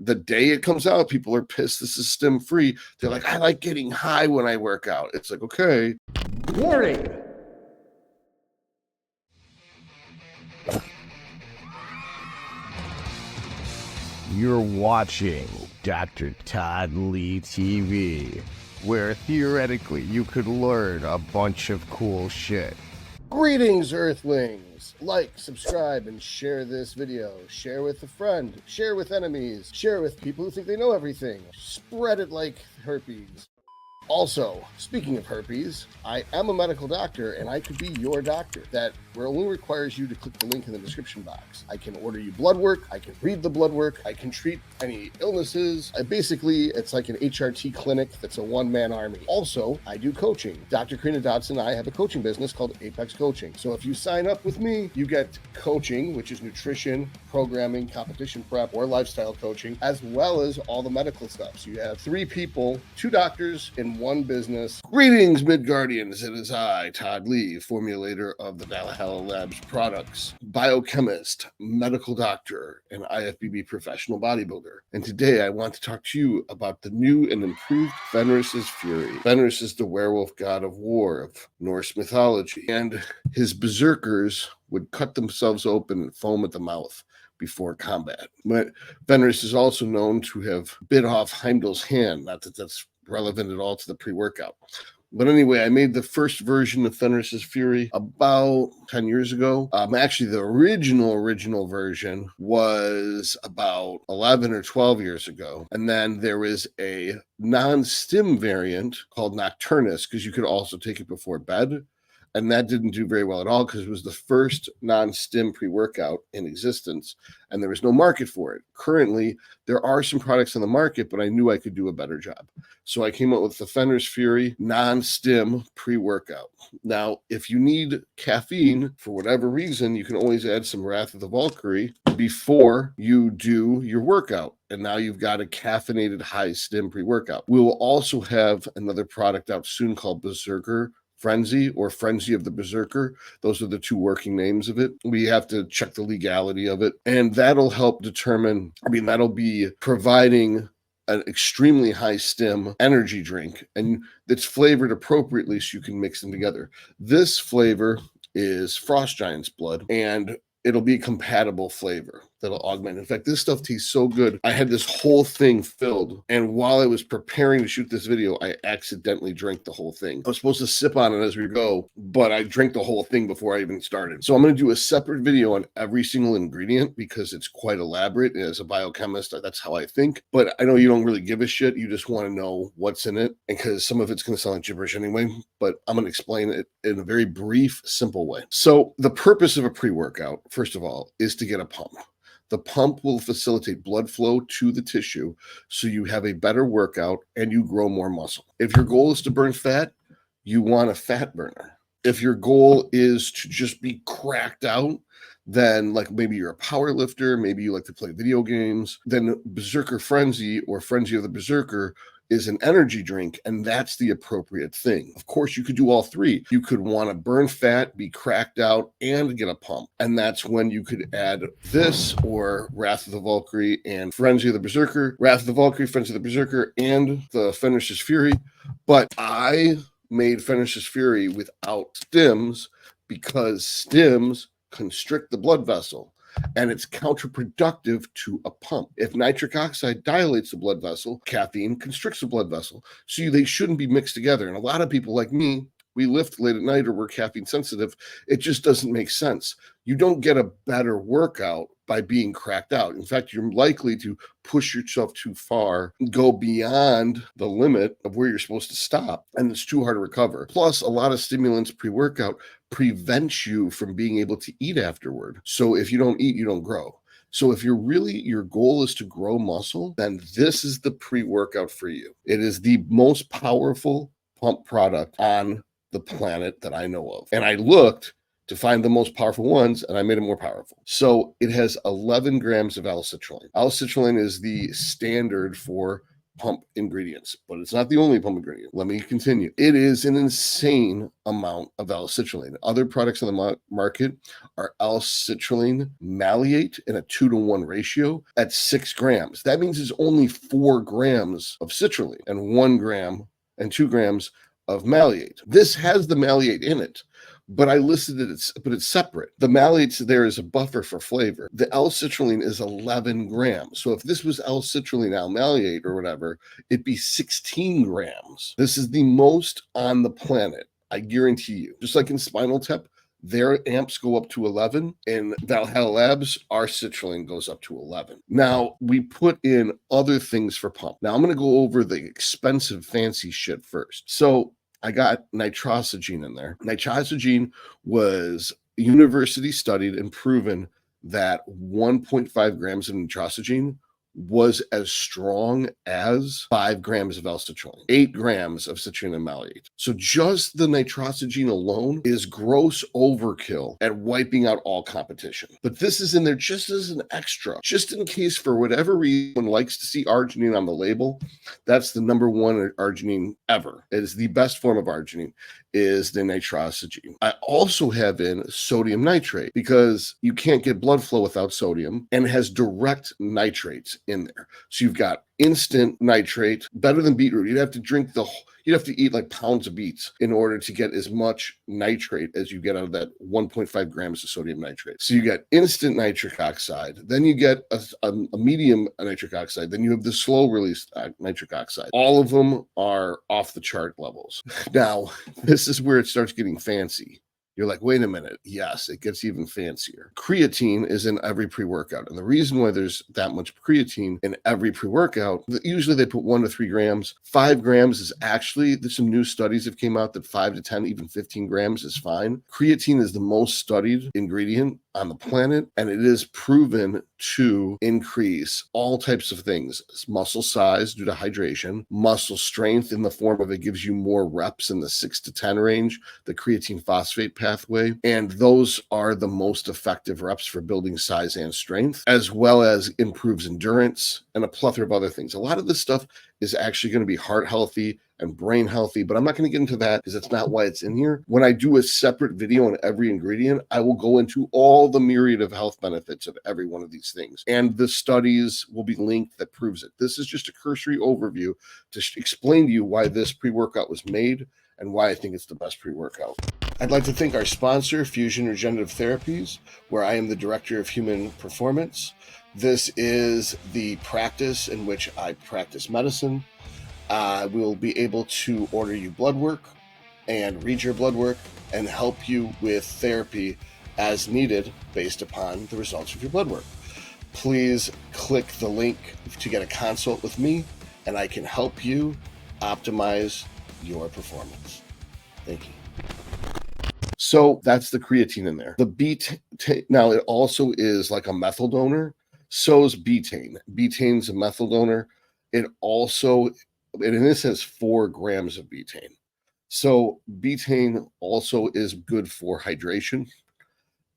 the day it comes out, people are pissed this is stim free. They're like, I like getting high when I work out. It's like, okay. Warning! You're watching Dr. Todd Lee TV, where theoretically you could learn a bunch of cool shit. Greetings, Earthlings! Like, subscribe, and share this video. Share with a friend. Share with enemies. Share with people who think they know everything. Spread it like herpes. Also, speaking of herpes, I am a medical doctor, and I could be your doctor. That only requires you to click the link in the description box. I can order you blood work, I can read the blood work, I can treat any illnesses. Basically, it's like an HRT clinic that's a one-man army. Also, I do coaching. Dr. Karina Dodson and I have a coaching business called Apex Coaching. So if you sign up with me, you get coaching, which is nutrition, programming, competition prep, or lifestyle coaching, as well as all the medical stuff. So you have 3 people, 2 doctors in one business. Greetings, Midgardians. It is I, Todd Lee, formulator of the Valhalla Labs products, biochemist, medical doctor, and IFBB professional bodybuilder. And today I want to talk to you about the new and improved Fenris Fury. Fenris is the werewolf god of war of Norse mythology, and his berserkers would cut themselves open and foam at the mouth before combat. But Fenris is also known to have bit off Heimdall's hand, not that that's relevant at all to the pre-workout. But anyway, I made the first version of Fenris Fury about 10 years ago. Actually, the original version was about 11 or 12 years ago. And then there was a non-stim variant called Nocturnus, because you could also take it before bed. And that didn't do very well at all because it was the first non-stim pre-workout in existence, and there was no market for it. Currently, there are some products on the market, but I knew I could do a better job. So I came up with the Fenris Fury non-stim pre-workout. Now, if you need caffeine for whatever reason, you can always add some Wrath of the Valkyrie before you do your workout. And now you've got a caffeinated high-stim pre-workout. We will also have another product out soon called Berserker Frenzy or Frenzy of the Berserker. Those are the 2 working names of it. We have to check the legality of it. And that'll help determine, that'll be providing an extremely high stim energy drink, and that's flavored appropriately so you can mix them together. This flavor is Frost Giant's blood, and it'll be a compatible flavor that'll augment. In fact, this stuff tastes so good. I had this whole thing filled, and while I was preparing to shoot this video, I accidentally drank the whole thing. I was supposed to sip on it as we go, but I drank the whole thing before I even started. So I'm going to do a separate video on every single ingredient because it's quite elaborate. And as a biochemist, that's how I think. But I know you don't really give a shit. You just want to know what's in it, and because some of it's going to sound like gibberish anyway, but I'm going to explain it in a very brief, simple way. So the purpose of a pre-workout, first of all, is to get a pump. The pump will facilitate blood flow to the tissue so you have a better workout and you grow more muscle. If your goal is to burn fat, you want a fat burner. If your goal is to just be cracked out, then like maybe you're a power lifter, maybe you like to play video games, then Berserker Frenzy or Frenzy of the Berserker is an energy drink, and that's the appropriate thing. Of course, you could do all 3. You could want to burn fat, be cracked out, and get a pump. And that's when you could add this or Wrath of the Valkyrie and Frenzy of the Berserker, Wrath of the Valkyrie, Frenzy of the Berserker, and the Fenris Fury. But I made Fenris Fury without stims because stims constrict the blood vessel, and it's counterproductive to a pump. If nitric oxide dilates the blood vessel, caffeine constricts the blood vessel. So they shouldn't be mixed together. And a lot of people like me, we lift late at night or we're caffeine sensitive. It just doesn't make sense. You don't get a better workout by being cracked out. In fact, you're likely to push yourself too far, go beyond the limit of where you're supposed to stop, and it's too hard to recover. Plus, a lot of stimulants pre-workout prevents you from being able to eat afterward. So if you don't eat, you don't grow. So if your goal is to grow muscle, then this is the pre-workout for you. It is the most powerful pump product on the planet that I know of. And I looked to find the most powerful ones, and I made it more powerful. So it has 11 grams of L-Citrulline. L-Citrulline is the standard for pump ingredients, but it's not the only pump ingredient. Let me continue. It is an insane amount of L-Citrulline. Other products on the market are L-Citrulline maleate in a 2-to-1 ratio at 6 grams. That means it's only 4 grams of citrulline and 1 gram and 2 grams of maleate. This has the maleate in it, but I listed it, but it's separate. The maleate there is a buffer for flavor. The L-Citrulline is 11 grams. So if this was L-Citrulline L-maleate or whatever, it'd be 16 grams. This is the most on the planet, I guarantee you. Just like in Spinal Tap, their amps go up to 11. In Valhalla Labs, our citrulline goes up to 11. Now, we put in other things for pump. Now, I'm going to go over the expensive, fancy shit first. So I got Nitrosigine in there. Nitrosigine was university studied and proven that 1.5 grams of Nitrosigine was as strong as 5 grams of L-Citrulline, 8 grams of citrulline and maleate. So just the Nitrosigine alone is gross overkill at wiping out all competition. But this is in there just as an extra, just in case for whatever reason one likes to see arginine on the label. That's the number one arginine ever. It is the best form of arginine, is the Nitrosigine. I also have in sodium nitrate because you can't get blood flow without sodium, and it has direct nitrates in there. So you've got instant nitrate, better than beetroot. You'd have to eat like pounds of beets in order to get as much nitrate as you get out of that 1.5 grams of sodium nitrate. So you get instant nitric oxide, then you get a medium nitric oxide, then you have the slow release nitric oxide. All of them are off the chart levels. Now, this is where it starts getting fancy. You're like, wait a minute. Yes, it gets even fancier. Creatine is in every pre-workout. And the reason why there's that much creatine in every pre-workout, usually they put 1 to 3 grams. 5 grams is actually, there's some new studies that came out that 5 to 10, even 15 grams is fine. Creatine is the most studied ingredient on the planet, and it is proven to increase all types of things: muscle size due to hydration, muscle strength in the form of it gives you more reps in the 6 to 10 range, the creatine phosphate pathway, and those are the most effective reps for building size and strength, as well as improves endurance and a plethora of other things. A lot of this stuff is actually going to be heart healthy and brain healthy, but I'm not going to get into that because that's not why it's in here. When I do a separate video on every ingredient, I will go into all the myriad of health benefits of every one of these things, and the studies will be linked that proves it. This is just a cursory overview to explain to you why this pre-workout was made and why I think it's the best pre-workout. I'd like to thank our sponsor, Fusion Regenerative Therapies, where I am the Director of Human Performance. This is the practice in which I practice medicine. We will be able to order you blood work and read your blood work and help you with therapy as needed based upon the results of your blood work. Please click the link to get a consult with me, and I can help you optimize your performance. Thank you. So that's the creatine in there. The betaine, now it also is like a methyl donor. So is betaine. Betaine's a methyl donor. It also, and this has 4 grams of betaine. So betaine also is good for hydration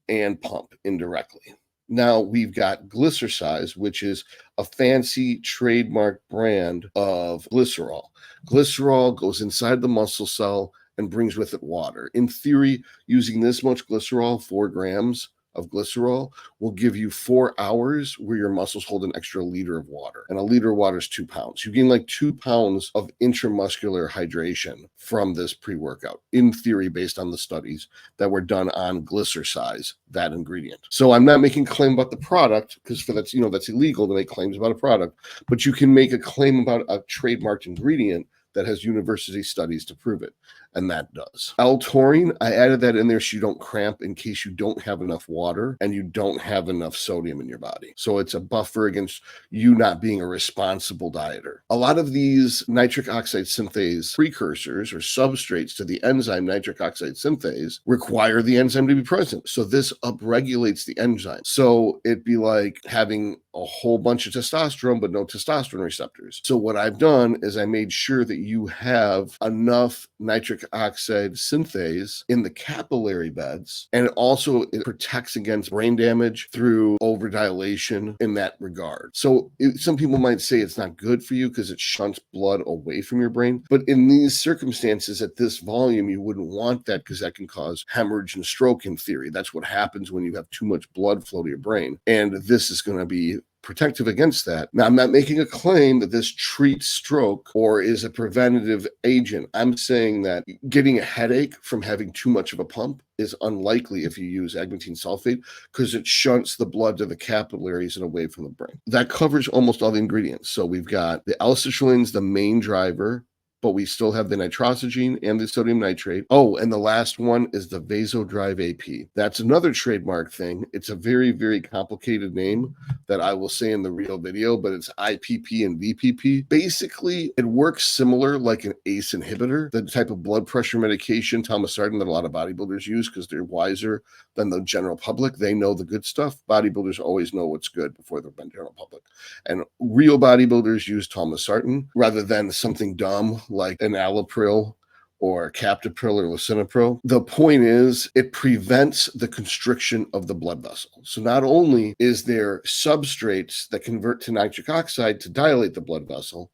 and pump indirectly. Now we've got Glycersize, which is a fancy trademark brand of glycerol. Glycerol goes inside the muscle cell and brings with it water. In theory, using this much glycerol, 4 grams of glycerol, will give you 4 hours where your muscles hold an extra liter of water. And a liter of water is 2 pounds. You gain like 2 pounds of intramuscular hydration from this pre-workout, in theory, based on the studies that were done on Glycersize, that ingredient. So I'm not making a claim about the product, because for that's, that's illegal to make claims about a product, but you can make a claim about a trademarked ingredient that has university studies to prove it, and that does. L-Taurine, I added that in there so you don't cramp in case you don't have enough water and you don't have enough sodium in your body. So it's a buffer against you not being a responsible dieter. A lot of these nitric oxide synthase precursors or substrates to the enzyme nitric oxide synthase require the enzyme to be present. So this upregulates the enzyme. So it'd be like having a whole bunch of testosterone, but no testosterone receptors. So what I've done is I made sure that you have enough nitric oxide synthase in the capillary beds, and it protects against brain damage through overdilation in that regard. So some people might say it's not good for you because it shunts blood away from your brain, but in these circumstances at this volume, you wouldn't want that because that can cause hemorrhage and stroke in theory. That's what happens when you have too much blood flow to your brain, and this is going to be protective against that. Now, I'm not making a claim that this treats stroke or is a preventative agent. I'm saying that getting a headache from having too much of a pump is unlikely if you use agmatine sulfate because it shunts the blood to the capillaries and away from the brain. That covers almost all the ingredients. So we've got the L-Citrulline is the main driver, but we still have the Nitrosigine and the sodium nitrate. Oh, and the last one is the Vasodrive-AP. That's another trademark thing. It's a very, very complicated name that I will say in the real video, but it's IPP and VPP. Basically, it works similar like an ACE inhibitor, the type of blood pressure medication, Thomasartan, that a lot of bodybuilders use because they're wiser than the general public. They know the good stuff. Bodybuilders always know what's good before the general public. And real bodybuilders use Thomasartan rather than something dumb like an Allopril or Captopril or Lisinopril. The point is it prevents the constriction of the blood vessel. So not only is there substrates that convert to nitric oxide to dilate the blood vessel,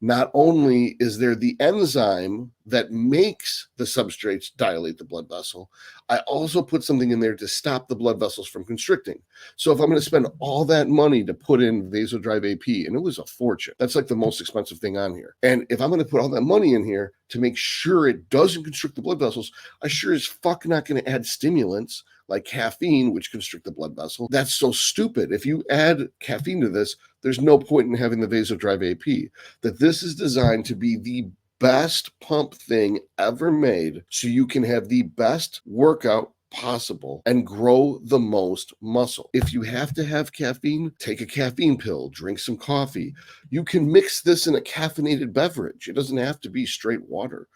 not only is there the enzyme that makes the substrates dilate the blood vessel, I also put something in there to stop the blood vessels from constricting. So if I'm going to spend all that money to put in Vasodrive-AP, and it was a fortune, that's like the most expensive thing on here. And if I'm going to put all that money in here to make sure it doesn't constrict the blood vessels, I sure as fuck not going to add stimulants like caffeine, which constrict the blood vessel. That's so stupid. If you add caffeine to this, there's no point in having the Vasodrive-AP. That this is designed to be the best pump thing ever made so you can have the best workout possible and grow the most muscle. If you have to have caffeine, take a caffeine pill, drink some coffee. You can mix this in a caffeinated beverage. It doesn't have to be straight water.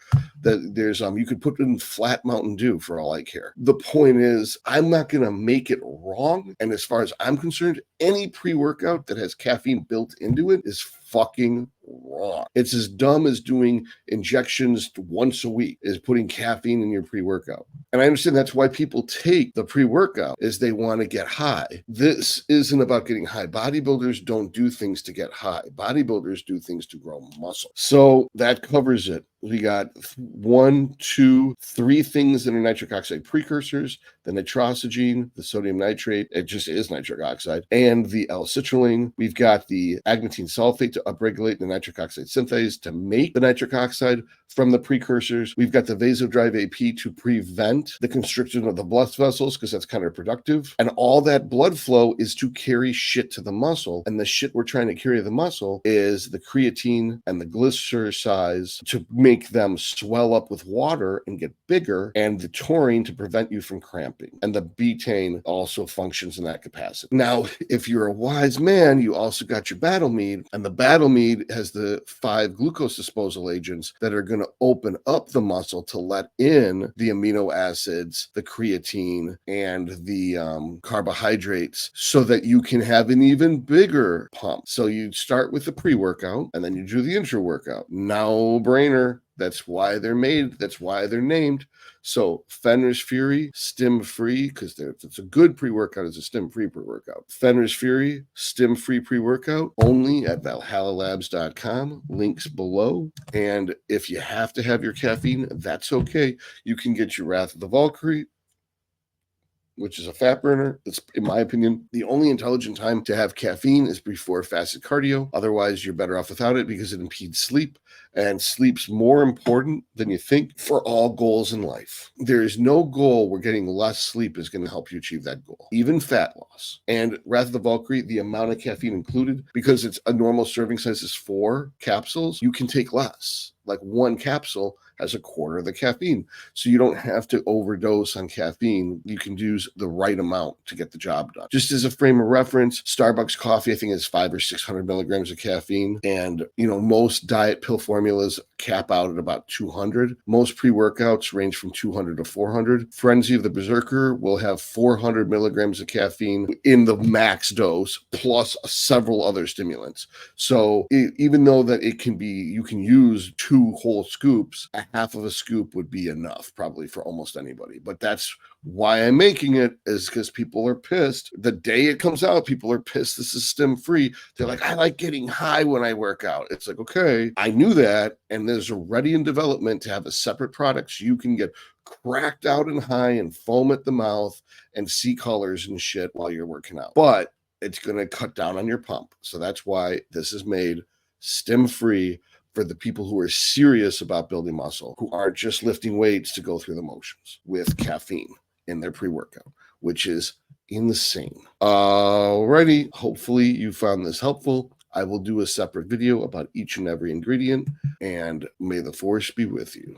You could put it in flat Mountain Dew for all I care. The point is, I'm not going to make it wrong. And as far as I'm concerned, any pre-workout that has caffeine built into it is fucking wrong. It's as dumb as doing injections once a week, is putting caffeine in your pre-workout. And I understand that's why people take the pre-workout, is they want to get high. This isn't about getting high. Bodybuilders don't do things to get high. Bodybuilders do things to grow muscle. So that covers it. We got 1, 2, 3 things that are nitric oxide precursors: the nitrosigine, the sodium nitrate, it just is nitric oxide, and the L-citrulline. We've got the agmatine sulfate to upregulate the nitric oxide synthase to make the nitric oxide from the precursors. We've got the Vasodrive-AP to prevent the constriction of the blood vessels because that's counterproductive. And all that blood flow is to carry shit to the muscle. And the shit we're trying to carry to the muscle is the creatine and the Glycersize to make them swell up with water and get bigger, and the taurine to prevent you from cramping. And the betaine also functions in that capacity. Now, if you're a wise man, you also got your battle mead, and the battle mead has the 5 glucose disposal agents that are going to open up the muscle to let in the amino acids, the creatine, and the carbohydrates so that you can have an even bigger pump. So you start with the pre-workout and then you do the intra-workout. No brainer. That's why they're made. That's why they're named. So Fenris Fury, stim-free, because it's a good pre-workout, it's a stim-free pre-workout. Fenris Fury, stim-free pre-workout, only at valhallalabs.com. Links below. And if you have to have your caffeine, that's okay. You can get your Wrath of the Valkyrie, which is a fat burner. It's, in my opinion, the only intelligent time to have caffeine is before fasted cardio. Otherwise, you're better off without it because it impedes sleep, and sleep's more important than you think for all goals in life. There is no goal where getting less sleep is going to help you achieve that goal, even fat loss. And Wrath of the Valkyrie, the amount of caffeine included, because it's a normal serving size is 4 capsules, you can take less. Like 1 capsule has a quarter of the caffeine. So you don't have to overdose on caffeine. You can use the right amount to get the job done. Just as a frame of reference, Starbucks coffee, I think, is 500 or 600 milligrams of caffeine. And, most diet pill formulas formulas cap out at about 200. Most pre-workouts range from 200 to 400. Frenzy of the Berserker will have 400 milligrams of caffeine in the max dose, plus several other stimulants. So even though that it can be, you can use 2 whole scoops, a half of a scoop would be enough probably for almost anybody. But that's why I'm making it, is because people are pissed. The day it comes out, people are pissed this is stim free. They're like, I like getting high when I work out. It's like, okay, I knew that. And there's already in development to have a separate product so you can get cracked out and high and foam at the mouth and see colors and shit while you're working out. But it's going to cut down on your pump. So that's why this is made stim free for the people who are serious about building muscle, who aren't just lifting weights to go through the motions, with caffeine in their pre-workout, which is insane. Alrighty, hopefully you found this helpful. I will do a separate video about each and every ingredient, and may the force be with you.